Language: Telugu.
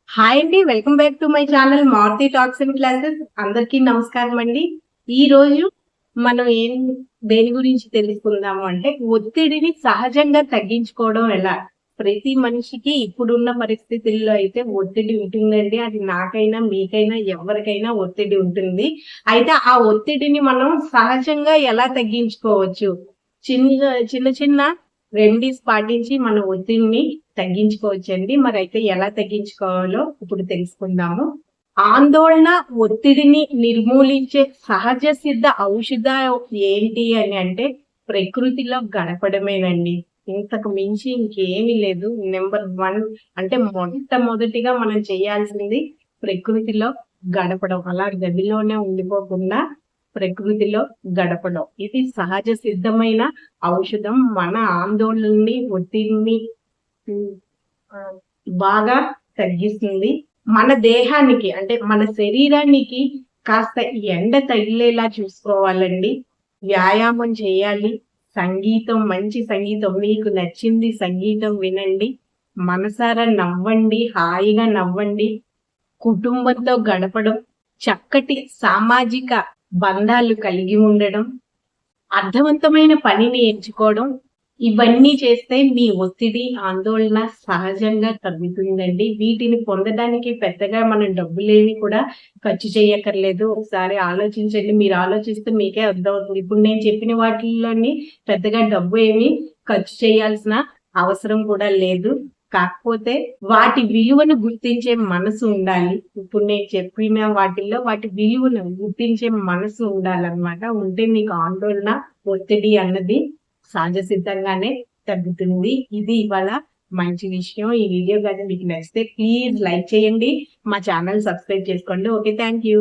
హాయ్ అండి. Welcome back to my channel Maruti talks and classes. అందరికీ నమస్కారం అండి. ఈ రోజు మనం దేని గురించి తెలుసుకుందాము అంటే ఒత్తిడిని సహజంగా తగ్గించుకోవడం ఎలా. ప్రతి మనిషికి ఇప్పుడున్న పరిస్థితుల్లో అయితే ఒత్తిడి ఉంటుందండి. అది నాకైనా, మీకైనా, ఎవరికైనా ఒత్తిడి ఉంటుంది. అయితే ఆ ఒత్తిడిని మనం సహజంగా ఎలా తగ్గించుకోవచ్చు? చిన్న చిన్న చిన్న రెమెడీస్ పాటించి మన ఒత్తిడిని తగ్గించుకోవచ్చండి. మరైతే ఎలా తగ్గించుకోవాలో ఇప్పుడు తెలుసుకుందాము. ఆందోళన, ఒత్తిడిని నిర్మూలించే సహజ సిద్ధ ఔషధం ఏంటి అని అంటే ప్రకృతిలో గడపడమేనండి. ఇంతకు మించి ఇంకేమీ లేదు. నెంబర్ 1 అంటే మొట్టమొదటిగా మనం చేయాల్సింది ప్రకృతిలో గడపడం. అలా గదిలోనే ఉండిపోకుండా ప్రకృతిలో గడపడం. ఇది సహజ సిద్ధమైన ఔషధం. మన ఆందోళనని, ఒత్తిడిని బాగా తగ్గిస్తుంది. మన దేహానికి అంటే మన శరీరానికి కాస్త ఎండ తగిలేలా చూసుకోవాలండి. వ్యాయామం చేయాలి. సంగీతం, మంచి సంగీతం మీకు నచ్చింది సంగీతం వినండి. మనసారా నవ్వండి, హాయిగా నవ్వండి. కుటుంబంతో గడపడం, చక్కటి సామాజిక బంధాలు కలిగి ఉండడం, అర్థవంతమైన పనిని ఎంచుకోవడం, ఇవన్నీ చేస్తే మీ ఒత్తిడి, ఆందోళన సహజంగా తగ్గుతుందండి. వీటిని పొందడానికి పెద్దగా మనం డబ్బులేవి కూడా ఖర్చు చేయక్కర్లేదు. ఒకసారి ఆలోచించండి. మీరు ఆలోచిస్తే మీకే అర్థమవుతుంది. ఇప్పుడు నేను చెప్పిన వాటిల్లోని పెద్దగా డబ్బు ఏమి ఖర్చు చేయాల్సిన అవసరం కూడా లేదు. కాకపోతే వాటి విలువను గుర్తించే మనసు ఉండాలి. ఇప్పుడు నేను చెప్పిన వాటిల్లో వాటి విలువను గుర్తించే మనసు ఉండాలన్నమాట. ఉంటే మీకు ఆందోళన, ఒత్తిడి అన్నది సహజ సిద్ధంగానే తగ్గుతుంది. ఇది ఇవాళ మంచి విషయం. ఈ వీడియో కానీ మీకు నచ్చితే ప్లీజ్ లైక్ చేయండి. మా ఛానల్ సబ్స్క్రైబ్ చేసుకోండి. Okay, thank you.